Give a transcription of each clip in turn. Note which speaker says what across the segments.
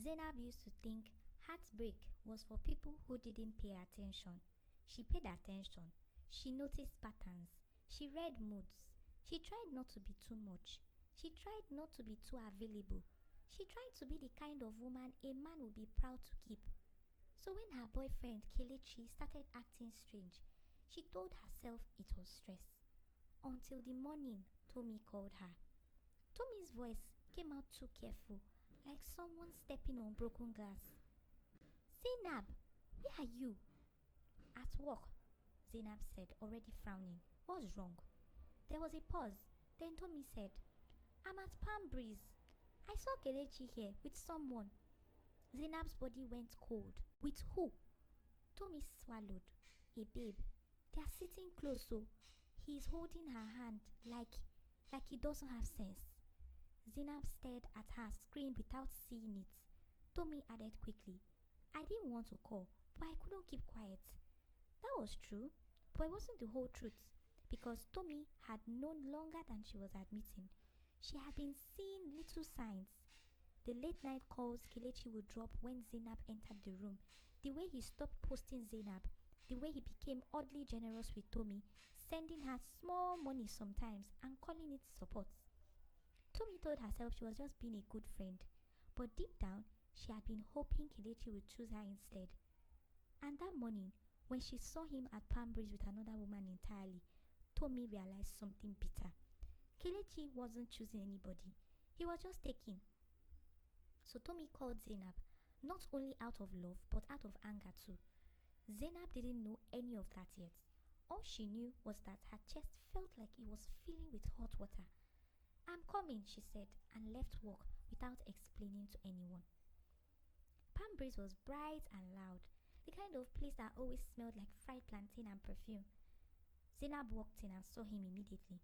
Speaker 1: Zainab used to think heartbreak was for people who didn't pay attention. She paid attention. She noticed patterns. She read moods. She tried not to be too much. She tried not to be too available. She tried to be the kind of woman a man would be proud to keep. So when her boyfriend Kelechi started acting strange, she told herself it was stress. Until the morning Tommy called her. Tommy's voice came out too careful, like someone stepping on broken glass. Zainab, where are you? At work, Zainab said, already frowning. What's wrong? There was a pause. Then Tommy said, I'm at Palm Breeze. I saw Kelechi here with someone. Zainab's body went cold. With who? Tommy swallowed. A babe. They are sitting close, so he's holding her hand like he doesn't have sense. Zainab stared at her screen without seeing it. Tommy added quickly, I didn't want to call, but I couldn't keep quiet. That was true, but it wasn't the whole truth, because Tommy had known longer than she was admitting. She had been seeing little signs. The late night calls Kelechi would drop when Zainab entered the room, the way he stopped posting Zainab, the way he became oddly generous with Tommy, sending her small money sometimes and calling it support. Tommy told herself she was just being a good friend, but deep down, she had been hoping Kelechi would choose her instead. And that morning, when she saw him at Palm Breeze with another woman entirely, Tommy realized something bitter. Kelechi wasn't choosing anybody. He was just taking. So Tommy called Zainab, not only out of love, but out of anger too. Zainab didn't know any of that yet. All she knew was that her chest felt like it was filling with hot water. I'm coming, she said, and left work without explaining to anyone. Palm Breeze was bright and loud, the kind of place that always smelled like fried plantain and perfume. Zainab walked in and saw him immediately.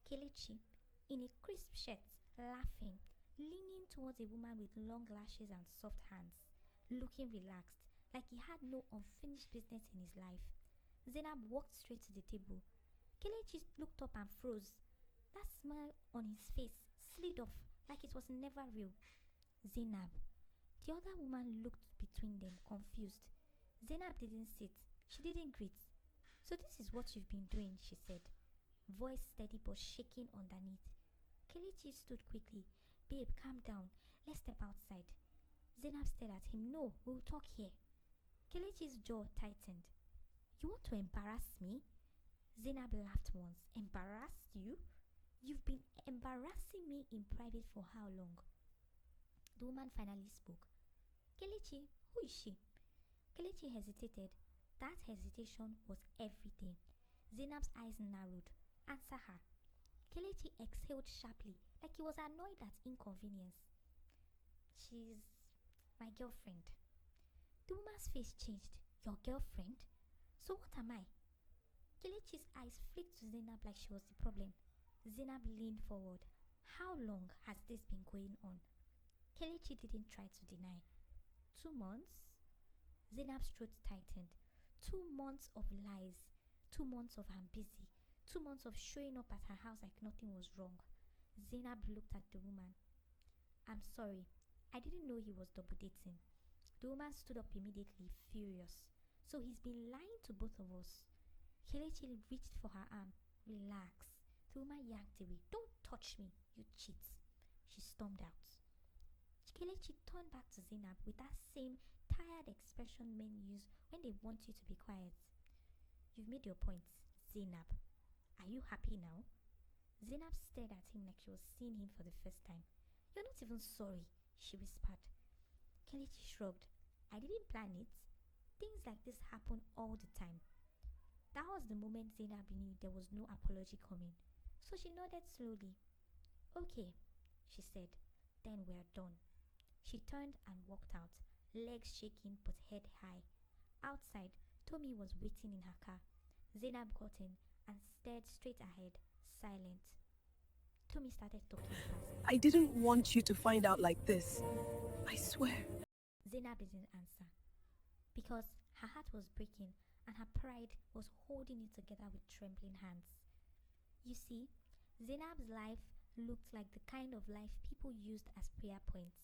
Speaker 1: Kelechi, in a crisp shirt, laughing, leaning towards a woman with long lashes and soft hands, looking relaxed, like he had no unfinished business in his life. Zainab walked straight to the table. Kelechi looked up and froze. That smile on his face slid off like it was never real. Zainab. The other woman looked between them, confused. Zainab didn't sit. She didn't greet. So this is what you've been doing, she said. Voice steady but shaking underneath. Kelechi stood quickly. Babe, calm down. Let's step outside. Zainab stared at him. No, we'll talk here. Kelechi's jaw tightened. You want to embarrass me? Zainab laughed once. Embarrass you? You've been embarrassing me in private for how long? The woman finally spoke. Kelechi, who is she? Kelechi hesitated. That hesitation was everything. Zainab's eyes narrowed. Answer her. Kelechi exhaled sharply, like he was annoyed at inconvenience. She's my girlfriend. The woman's face changed. Your girlfriend? So what am I? Kelechi's eyes flicked to Zainab like she was the problem. Zainab leaned forward. How long has this been going on? Kelechi didn't try to deny. 2 months? Zainab's throat tightened. 2 months of lies. 2 months of I'm busy. 2 months of showing up at her house like nothing was wrong. Zainab looked at the woman. I'm sorry. I didn't know he was double dating. The woman stood up immediately, furious. So he's been lying to both of us. Kelechi reached for her arm. Relax. The woman yanked away. Don't touch me, you cheat. She stormed out. Kelechi turned back to Zainab with that same tired expression men use when they want you to be quiet. You've made your point, Zainab. Are you happy now? Zainab stared at him like she was seeing him for the first time. You're not even sorry, she whispered. Kelechi shrugged. I didn't plan it. Things like this happen all the time. That was the moment Zainab knew there was no apology coming. So she nodded slowly. Okay, she said. Then we're done. She turned and walked out, legs shaking but head high. Outside, Tommy was waiting in her car. Zainab got in and stared straight ahead, silent. Tommy started talking fast.
Speaker 2: I didn't want you to find out like this. I swear.
Speaker 1: Zainab didn't answer because her heart was breaking and her pride was holding it together with trembling hands. You see, Zainab's life looked like the kind of life people used as prayer points.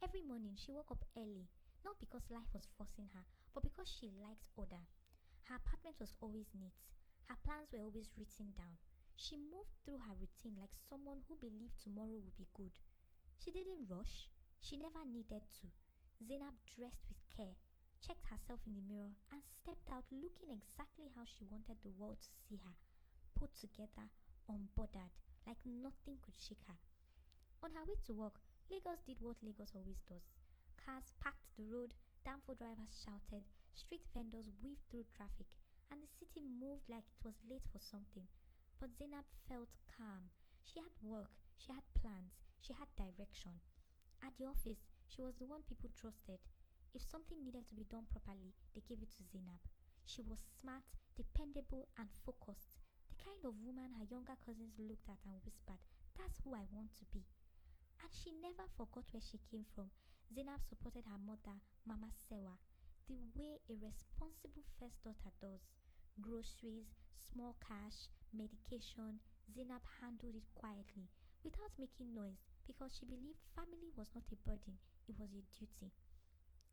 Speaker 1: Every morning she woke up early, not because life was forcing her, but because she liked order. Her apartment was always neat. Her plans were always written down. She moved through her routine like someone who believed tomorrow would be good. She didn't rush. She never needed to. Zainab dressed with care, checked herself in the mirror, and stepped out looking exactly how she wanted the world to see her. Put together, unbothered, like nothing could shake her. On her way to work, Lagos did what Lagos always does. Cars packed the road, downfall drivers shouted, street vendors weaved through traffic, and the city moved like it was late for something. But Zainab felt calm. She had work, she had plans, she had direction. At the office, she was the one people trusted. If something needed to be done properly, they gave it to Zainab. She was smart, dependable, and focused. The kind of woman her younger cousins looked at and whispered, "That's who I want to be." And she never forgot where she came from. Zainab supported her mother, Mama Sewa, the way a responsible first daughter does. Groceries, small cash, medication, Zainab handled it quietly, without making noise, because she believed family was not a burden, it was a duty.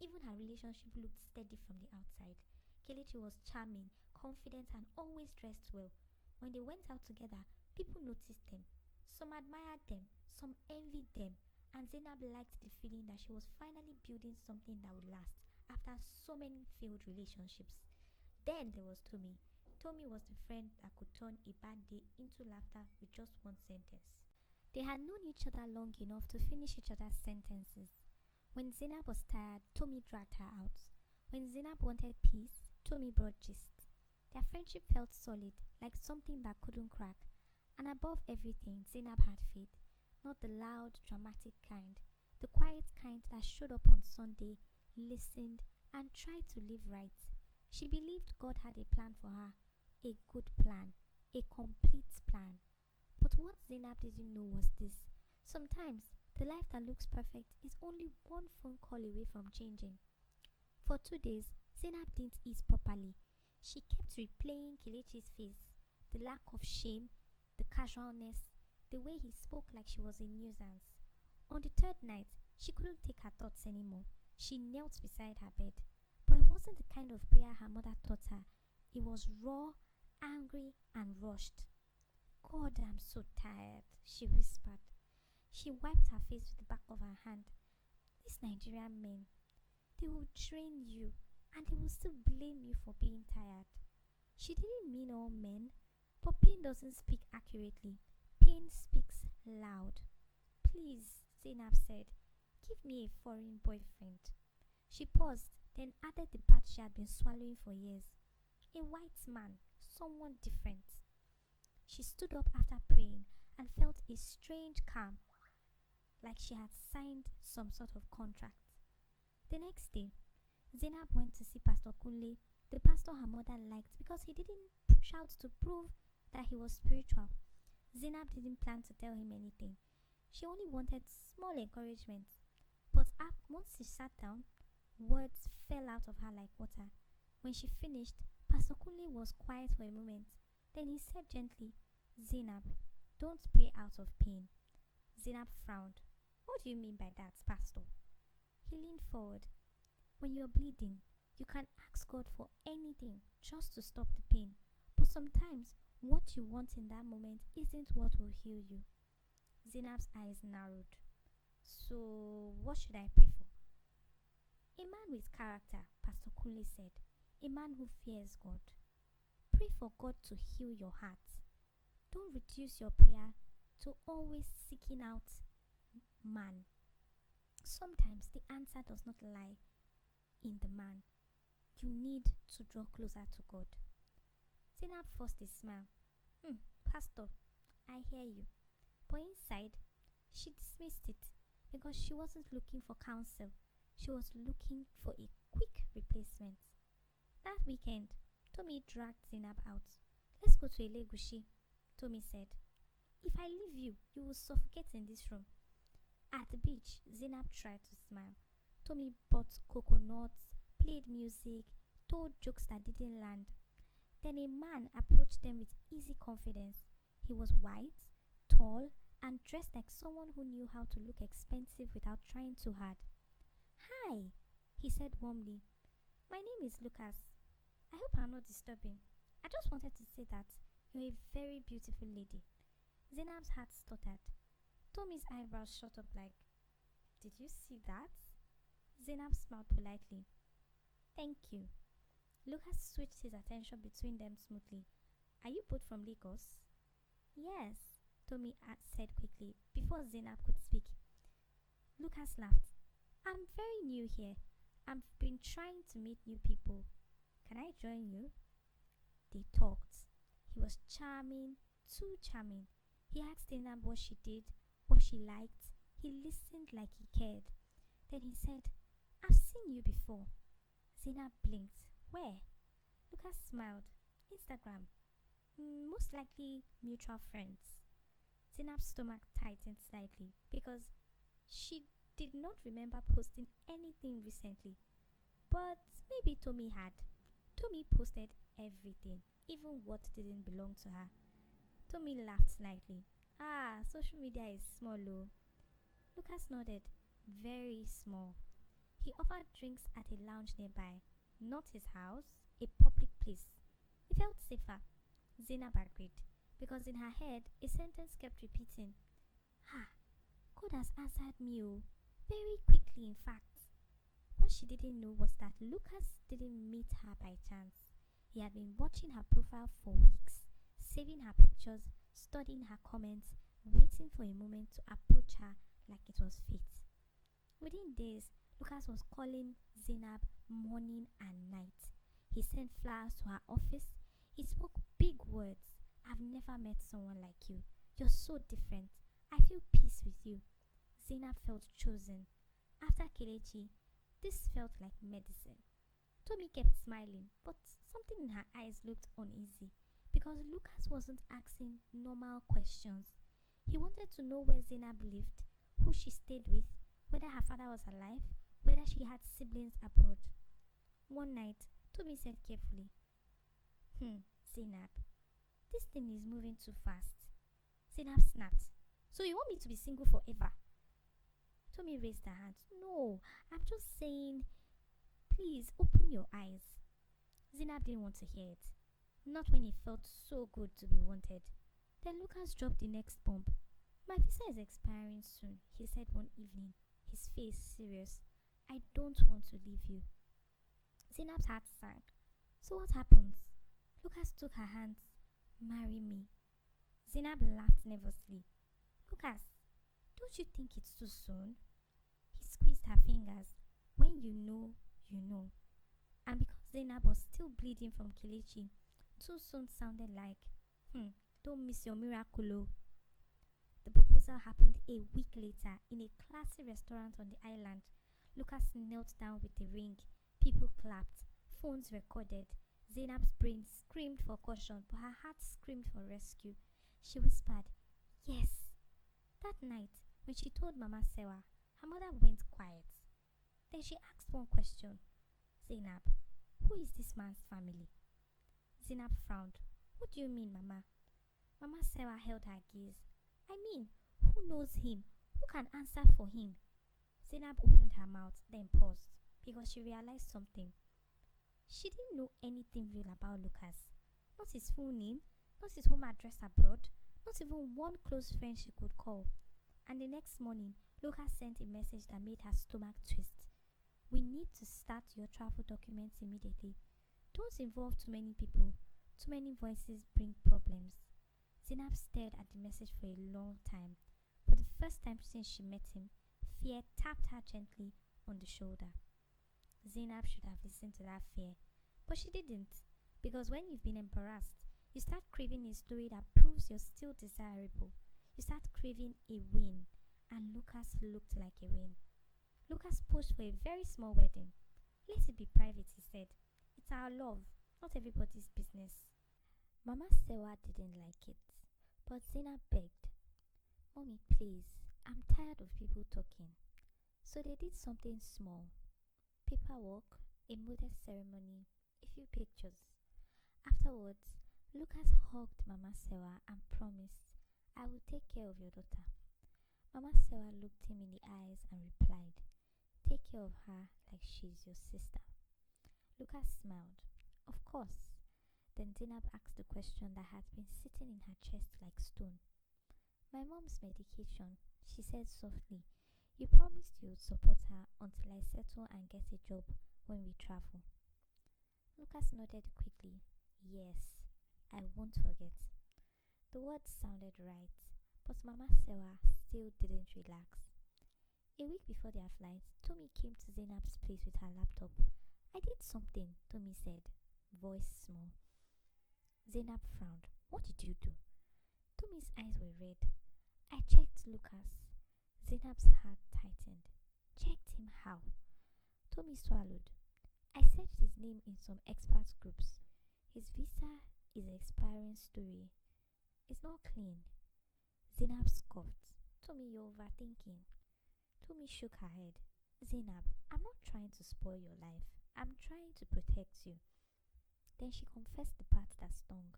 Speaker 1: Even her relationship looked steady from the outside. Kelechi was charming, confident, and always dressed well. When they went out together, people noticed them. Some admired them, some envied them, and Zainab liked the feeling that she was finally building something that would last after so many failed relationships. Then there was Tommy. Tommy was the friend that could turn a bad day into laughter with just one sentence. They had known each other long enough to finish each other's sentences. When Zainab was tired, Tommy dragged her out. When Zainab wanted peace, Tommy brought gist. Their friendship felt solid, like something that couldn't crack. And above everything, Zainab had faith. Not the loud, dramatic kind. The quiet kind that showed up on Sunday, listened, and tried to live right. She believed God had a plan for her. A good plan. A complete plan. But what Zainab didn't know was this. Sometimes, the life that looks perfect is only one phone call away from changing. For 2 days, Zainab didn't eat properly. She kept replaying Kelechi's face, the lack of shame, the casualness, the way he spoke like she was a nuisance. On the third night, she couldn't take her thoughts anymore. She knelt beside her bed. But it wasn't the kind of prayer her mother taught her. It was raw, angry, and rushed. "God, I'm so tired," she whispered. She wiped her face with the back of her hand. "These Nigerian men, they will drain you and they will still blame you for being tired." She didn't mean all men, but pain doesn't speak accurately. Pain speaks loud. "Please," Zainab said, "give me a foreign boyfriend." She paused, then added the part she had been swallowing for years. "A white man, someone different." She stood up after praying and felt a strange calm, like she had signed some sort of contract. The next day, Zainab went to see Pastor Kunle, the pastor her mother liked, because he didn't shout to prove that he was spiritual. Zainab didn't plan to tell him anything. She only wanted small encouragement. But once she sat down, words fell out of her like water. When she finished, Pastor Kunle was quiet for a moment. Then he said gently, "Zainab, don't pray out of pain." Zainab frowned. "What do you mean by that, Pastor?" He leaned forward. "When you're bleeding, you can ask God for anything just to stop the pain. But sometimes, what you want in that moment isn't what will heal you." Zainab's eyes narrowed. "So, what should I pray for?" "A man with character," Pastor Kunle said. "A man who fears God. Pray for God to heal your heart. Don't reduce your prayer to always seeking out man. Sometimes the answer does not lie in the man. You need to draw closer to God." Zainab forced a smile. "Pastor, I hear you." But inside, she dismissed it because she wasn't looking for counsel. She was looking for a quick replacement. That weekend, Tommy dragged Zainab out. "Let's go to Elegushi," Tommy said. "If I leave you, you will suffocate in this room." At the beach, Zainab tried to smile. Tommy bought coconuts, played music, told jokes that didn't land. Then a man approached them with easy confidence. He was white, tall, and dressed like someone who knew how to look expensive without trying too hard. He said warmly, "My name is Lucas. I hope I'm not disturbing. I just wanted to say that you're a very beautiful lady." Zainab's heart stuttered. Tommy's eyebrows shot up like, "Did you see that?" Zainab smiled politely. "Thank you." Lucas switched his attention between them smoothly. "Are you both from Lagos?" "Yes," Tommy said quickly before Zainab could speak. Lucas laughed. "I'm very new here. I've been trying to meet new people. Can I join you?" They talked. He was charming, too charming. He asked Zainab what she did, what she liked. He listened like he cared. Then he said, "I've seen you before." Zainab blinked. "Where?" Lucas smiled. "Instagram. Most likely mutual friends." Zainab's stomach tightened slightly because she did not remember posting anything recently. But maybe Tommy had. Tommy posted everything, even what didn't belong to her. Tommy laughed slightly. "Ah, social media is small, oh." Lucas nodded. "Very small." He offered drinks at a lounge nearby. Not his house, a public place. He felt safer. Zainab agreed, because in her head, a sentence kept repeating, "Ah, God has answered me, oh." Very quickly, in fact. What she didn't know was that Lucas didn't meet her by chance. He had been watching her profile for weeks, saving her pictures, studying her comments, waiting for a moment to approach her like it was fate. Within days, Lucas was calling Zainab morning and night. He sent flowers to her office. He spoke big words. "I've never met someone like you. You're so different. I feel peace with you." Zainab felt chosen. After Kelechi, this felt like medicine. Tommy kept smiling, but something in her eyes looked uneasy because Lucas wasn't asking normal questions. He wanted to know where Zainab lived, who she stayed with, whether her father was alive, whether she had siblings abroad. One night, Tommy said carefully, Zainab, this thing is moving too fast." Zainab snapped. "So you want me to be single forever?" Tommy raised her hand. "No, I'm just saying, please open your eyes." Zainab didn't want to hear it. Not when it felt so good to be wanted. Then Lucas dropped the next bomb. "My visa is expiring soon," he said one evening, his face serious. "I don't want to leave you." Zainab's heart sank. "So what happens?" Lucas took her hands. "Marry me." Zainab laughed nervously. "Lucas, don't you think it's too soon?" He squeezed her fingers. "When you know, you know." And because Zainab was still bleeding from Kelechi, too soon sounded like, don't miss your miracle, oh." The proposal happened a week later in a classy restaurant on the island. Lucas knelt down with the ring. People clapped. Phones recorded. Zainab's brain screamed for caution, but her heart screamed for rescue. She whispered, "Yes." That night, when she told Mama Sewa, her mother went quiet. Then she asked one question. "Zainab, who is this man's family?" Zainab frowned. "What do you mean, Mama?" Mama Sewa held her gaze. "I mean, who knows him? Who can answer for him?" Zainab opened her mouth, then paused, because she realized something. She didn't know anything real about Lucas. Not his full name, not his home address abroad, not even one close friend she could call. And the next morning, Lucas sent a message that made her stomach twist. "We need to start your travel documents immediately. Don't involve too many people. Too many voices bring problems." Zainab stared at the message for a long time. For the first time since she met him, fear tapped her gently on the shoulder. Zainab should have listened to that fear, but she didn't. Because when you've been embarrassed, you start craving a story that proves you're still desirable. You start craving a win, and Lucas looked like a win. Lucas pushed for a very small wedding. "Let it be private," he said. "It's our love, not everybody's business." Mama Sewa didn't like it, but Zainab begged, "Mommy, please, I'm tired of people talking." So they did something small. Paperwork, a modest ceremony, a few pictures. Afterwards, Lucas hugged Mama Sewa and promised, "I will take care of your daughter." Mama Sewa looked him in the eyes and replied, Take care of her like she's your sister. Lucas smiled. Of course. Then Zainab asked the question that had been sitting in her chest like stone. My mom's medication, she said softly. You promised you would support her until I settle and get a job when we travel. Lucas nodded quickly. Yes, I won't forget. The words sounded right, but Mama Sewa still didn't relax. A week before their flight, Tommy came to Zainab's place with her laptop. I did something, Tommy said, voice small. Zainab frowned. What did you do? Tommy's eyes were red. I checked Lucas. Zainab's heart tightened. Checked him how? Tommy swallowed. I searched his name in some expert groups. His visa is an expiring story. It's not clean. Zainab scoffed. Tommy, you're overthinking. Tommy shook her head. Zainab, I'm not trying to spoil your life. I'm trying to protect you. Then she confessed the part that stung.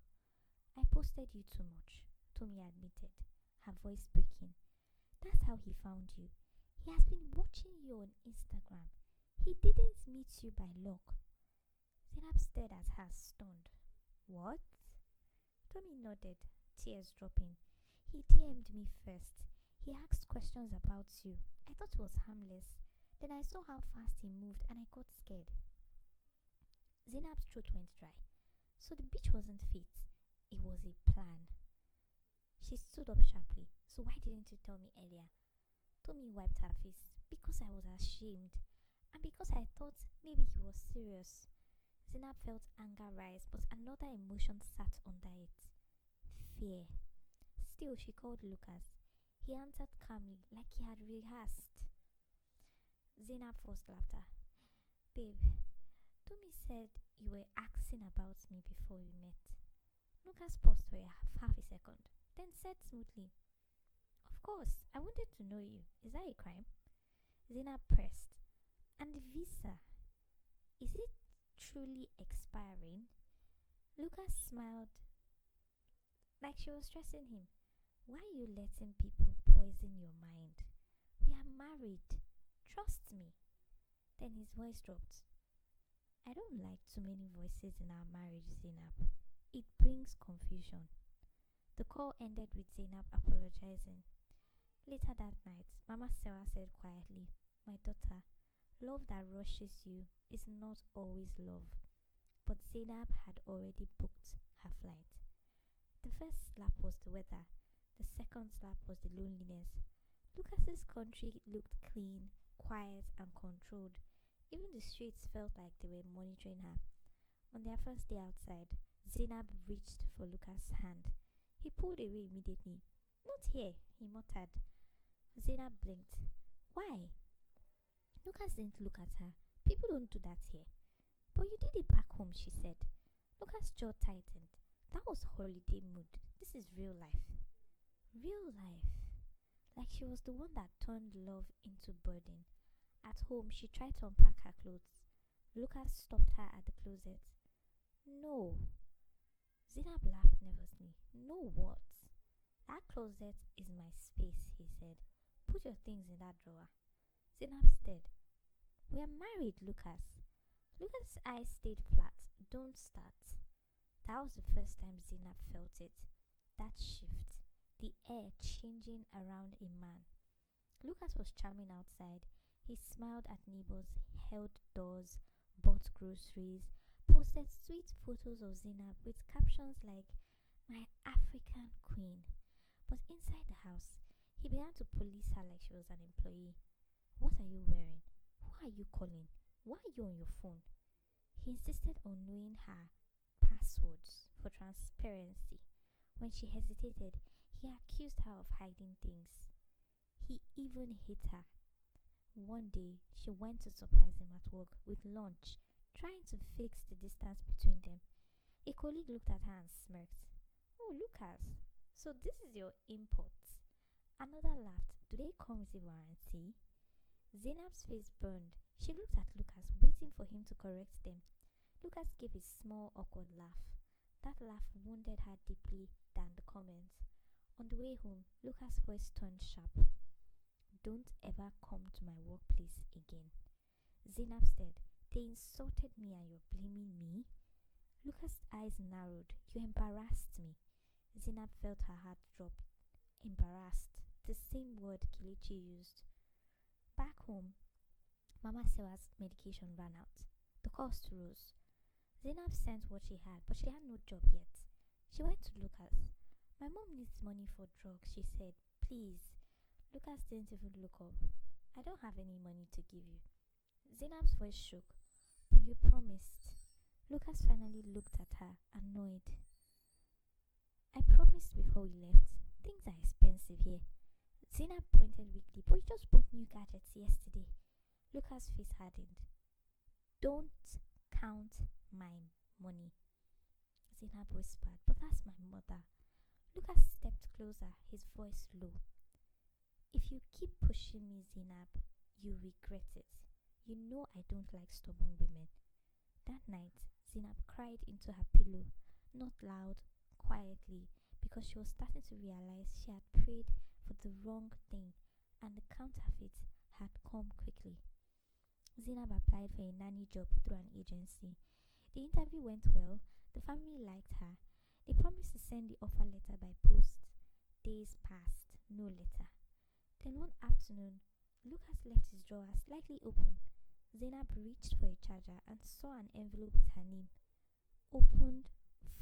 Speaker 1: I posted you too much, Tommy admitted, her voice breaking. That's how he found you. He has been watching you on Instagram. He didn't meet you by luck. Zainab stared at her, stunned. What? Tommy nodded, tears dropping. He DM'd me first. He asked questions about you. I thought it was harmless. Then I saw how fast he moved and I got scared. Zainab's throat went dry. So the beach wasn't fate. It was a plan. She stood up sharply. So why didn't you tell me earlier? Tommy wiped her face. Because I was ashamed. And because I thought maybe he was serious. Zainab felt anger rise, but another emotion sat under it. Fear. Still, she called Lucas. He answered calmly, like he had rehearsed. Zainab forced laughter. Babe, Tommy said you were asking about me before we met. Lucas paused for half a second, then said smoothly, Of course, I wanted to know you. Is that a crime? Zainab pressed. And the visa, is it truly expiring? Lucas smiled like she was stressing him. Why are you letting people poison your mind? We are married. Trust me. Then his voice dropped. I don't like too many voices in our marriage, Zainab. It brings confusion. The call ended with Zainab apologizing. Later that night, Mama Sarah said quietly, My daughter, love that rushes you is not always love. But Zainab had already booked her flight. The first slap was the weather. The second slap was the loneliness. Lucas's country looked clean, quiet, and controlled. Even the streets felt like they were monitoring her. On their first day outside, Zainab reached for Lucas' hand. He pulled away immediately. Not here, he muttered. Zainab blinked. Why? Lucas didn't look at her. People don't do that here. But you did it back home, she said. Lucas' jaw tightened. That was holiday mood. This is real life. Real life. Like she was the one that turned love into burden. At home, she tried to unpack her clothes. Lucas stopped her at the closet. No. Zainab laughed nervously. No what? That closet is my space, he said. Put your things in that drawer. Zainab stared. We are married, Lucas. Lucas' eyes stayed flat. Don't start. That was the first time Zainab felt it. That shift. The air changing around a man. Lucas was charming outside. He smiled at neighbors, held doors, bought groceries, posted sweet photos of Zainab with captions like, My African queen. But inside the house, he began to police her like she was an employee. What are you wearing? Who are you calling? Why are you on your phone? He insisted on knowing her passwords for transparency. When she hesitated, he accused her of hiding things. He even hit her. One day, she went to surprise him at work with lunch, trying to fix the distance between them. A colleague looked at her and smirked. Oh, Lucas, so this is your import. Another laughed. Do they come with a warranty? Zainab's face burned. She looked at Lucas, waiting for him to correct them. Lucas gave a small, awkward laugh. That laugh wounded her deeply than the comment. On the way home, Lucas' voice turned sharp. Don't ever come to my workplace again. Zainab said, they insulted me and you're blaming me? Lucas' eyes narrowed. You embarrassed me. Zainab felt her heart drop. Embarrassed. The same word Kelechi used. Back home, Mama Sewa's medication ran out. The cost rose. Zainab sent what she had, but she had no job yet. She went to Lucas. My mom needs money for drugs, she said. Please. Lucas didn't even look up. I don't have any money to give you. Zainab's voice shook. But you promised. Lucas finally looked at her, annoyed. I promised before we left. Things are expensive here. Zainab pointed weakly. But you just bought new gadgets yesterday. Lucas' face hardened. Don't count my money. Zainab whispered. But that's my mother. Lucas stepped closer, his voice low. If you keep pushing me, Zainab, you regret it. You know I don't like stubborn women. That night, Zainab cried into her pillow, not loud, quietly, because she was starting to realize she had prayed for the wrong thing and the counterfeit had come quickly. Zainab applied for a nanny job through an agency. The interview went well. The family liked her. They promised to send the offer letter by post. Days passed, no letter. Then one afternoon, Lucas left his drawer slightly open. Zainab reached for a charger and saw an envelope with her name. Opened,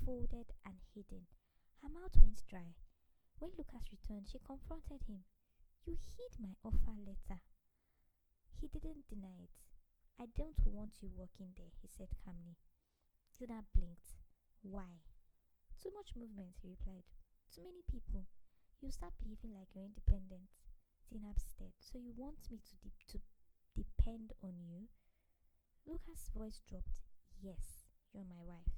Speaker 1: folded, and hidden. Her mouth went dry. When Lucas returned, she confronted him. You hid my offer letter. He didn't deny it. I don't want you working there, he said calmly. Zainab blinked. Why? Too much movement, he replied. Too many people. You start behaving like you're independent. Zainab stared. So you want me to depend on you? Lucas' voice dropped. Yes, you're my wife.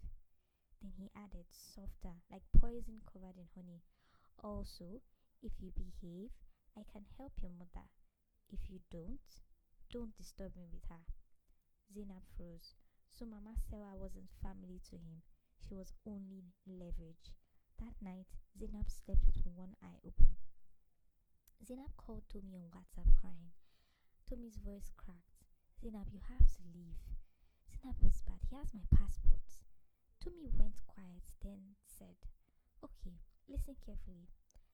Speaker 1: Then he added, softer, like poison covered in honey. Also, if you behave, I can help your mother. If you don't disturb me with her. Zainab froze. So Mama Sewa wasn't family to him. She was only leverage. That night, Zainab slept with one eye open. Zainab called Tommy on WhatsApp crying. Tommy's voice cracked. Zainab, you have to leave. Zainab whispered, he has my passport. Tommy went quiet, then said, okay, listen carefully.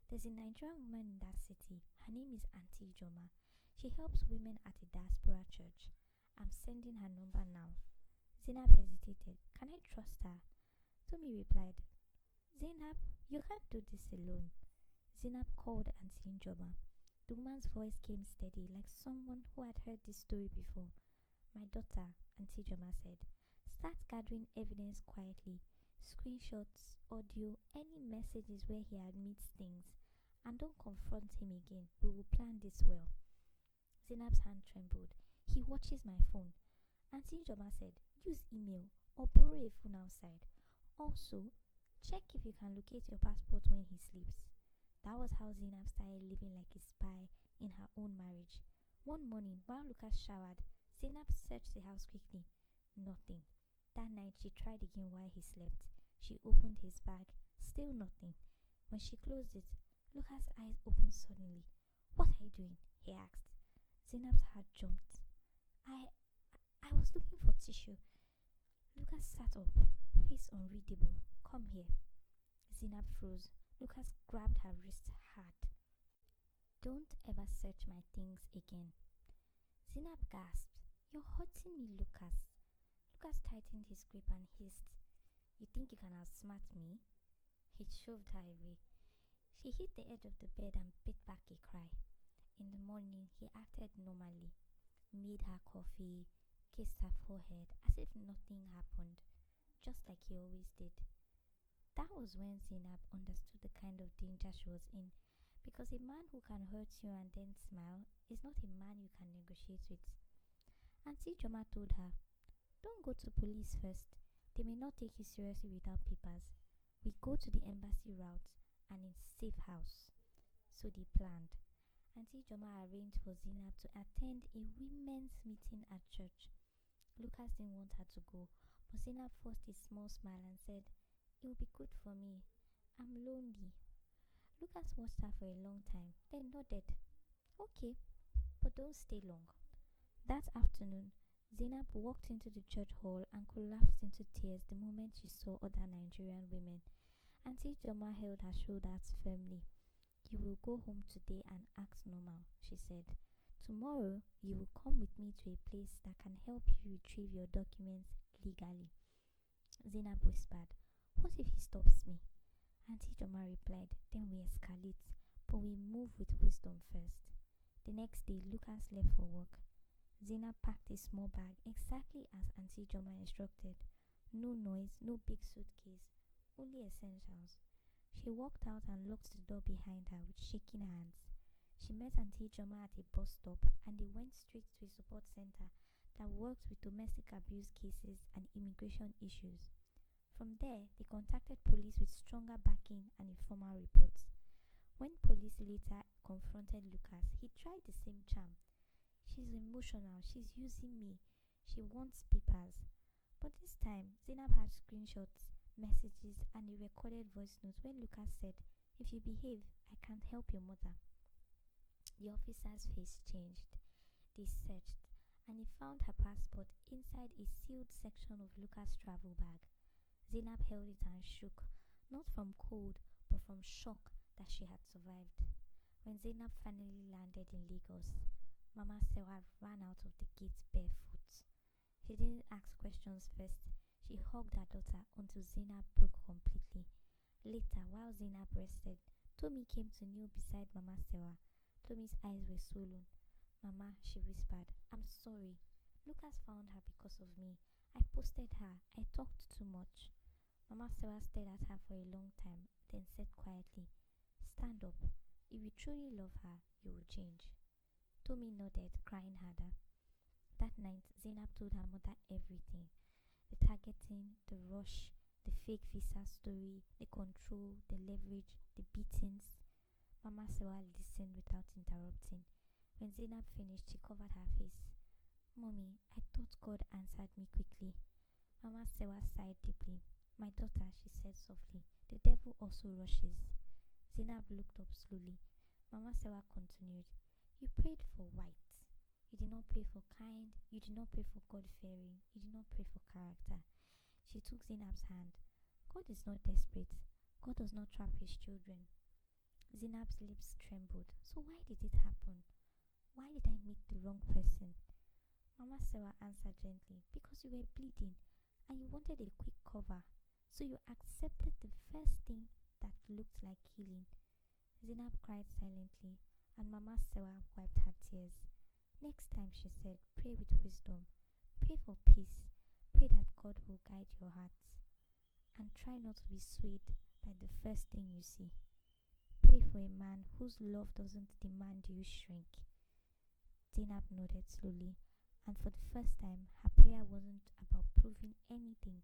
Speaker 1: There's a Nigerian woman in that city. Her name is Auntie Joma. She helps women at a diaspora church. I'm sending her number now. Zainab hesitated. Can I trust her? Tommy replied, Zainab, you can't do this alone. Zainab called Auntie Joma. The woman's voice came steady, like someone who had heard this story before. My daughter, Auntie Joma said, start gathering evidence quietly. Screenshots, audio, any messages where he admits things. And don't confront him again. We will plan this well. Zainab's hand trembled. He watches my phone. Auntie Joma said, use email or borrow a phone outside. Also, check if you can locate your passport when he sleeps. That was how Zainab started living like a spy in her own marriage. One morning, while Lucas showered, Zainab searched the house quickly. Nothing. That night, she tried again while he slept. She opened his bag. Still nothing. When she closed it, Lucas' eyes opened suddenly. What are you doing? He asked. Zainab's heart jumped. I was looking for tissue. Lucas sat up, face unreadable. Come here. Zainab froze. Lucas grabbed her wrist hard. Don't ever search my things again. Zainab gasped. You're hurting me, Lucas. Lucas tightened his grip and hissed. You think you can outsmart me? He shoved her away. She hit the edge of the bed and bit back a cry. In the morning, he acted normally, made her coffee, kissed her forehead as if nothing happened, just like he always did. That was when Zainab understood the kind of danger she was in, because a man who can hurt you and then smile is not a man you can negotiate with. Auntie Joma told her, don't go to police first. They may not take you seriously without papers. We go to the embassy route and in safe house. So they planned. Auntie Joma arranged for Zainab to attend a women's meeting at church. Lucas didn't want her to go, but Zainab forced a small smile and said, it will be good for me. I'm lonely. Lucas watched her for a long time, then nodded. Okay, but don't stay long. That afternoon, Zainab walked into the church hall and collapsed into tears the moment she saw other Nigerian women. Auntie Joma held her shoulders firmly. You will go home today and act normal, she said. Tomorrow, you will come with me to a place that can help you retrieve your documents legally. Zainab whispered, What if he stops me? Auntie Joma replied, Then we escalate, but we move with wisdom first. The next day, Lucas left for work. Zainab packed a small bag exactly as Auntie Joma instructed. No noise, no big suitcase, only essentials. She walked out and locked the door behind her with shaking hands. She met Auntie Joma at a bus stop and they went straight to a support center that works with domestic abuse cases and immigration issues. From there, they contacted police with stronger backing and informal reports. When police later confronted Lucas, he tried the same charm. She's emotional, she's using me, she wants papers. But this time, Zainab had screenshots, messages, and a recorded voice note when Lucas said, If you behave, I can't help your mother. The officer's face changed. They searched, and he found her passport inside a sealed section of Lucas' travel bag. Zainab held it and shook, not from cold, but from shock that she had survived. When Zainab finally landed in Lagos, Mama Sewa ran out of the gate barefoot. She didn't ask questions first. She hugged her daughter until Zainab broke completely. Later, while Zainab rested, Tommy came to kneel beside Mama Sewa. Tommy's eyes were swollen. Mama, she whispered, I'm sorry. Lucas found her because of me. I posted her. I talked too much. Mama Sewa stared at her for a long time, then said quietly, Stand up. If you truly love her, you will change. Tommy nodded, crying harder. That night, Zainab told her mother everything. The targeting, the rush, the fake visa story, the control, the leverage, the beatings. Mama Sewa listened without interrupting. When Zainab finished, she covered her face. Mommy, I thought God answered me quickly. Mama Sewa sighed deeply. My daughter, she said softly, the devil also rushes. Zainab looked up slowly. Mama Sewa continued, You prayed for white. You did not pray for kind. You did not pray for God-fearing. You did not pray for character. She took Zainab's hand. God is not desperate. God does not trap his children. Zainab's lips trembled. So why did it happen? Why did I meet the wrong person? Mama Sewa answered gently, Because you were bleeding and you wanted a quick cover. So you accepted the first thing that looked like healing. Zainab cried silently and Mama Sewa wiped her tears. Next time, she said, pray with wisdom. Pray for peace. Pray that God will guide your hearts. And try not to be swayed by the first thing you see. Pray for a man whose love doesn't demand you shrink. Zainab nodded slowly, and for the first time, her prayer wasn't about proving anything.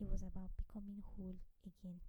Speaker 1: It was about becoming whole again.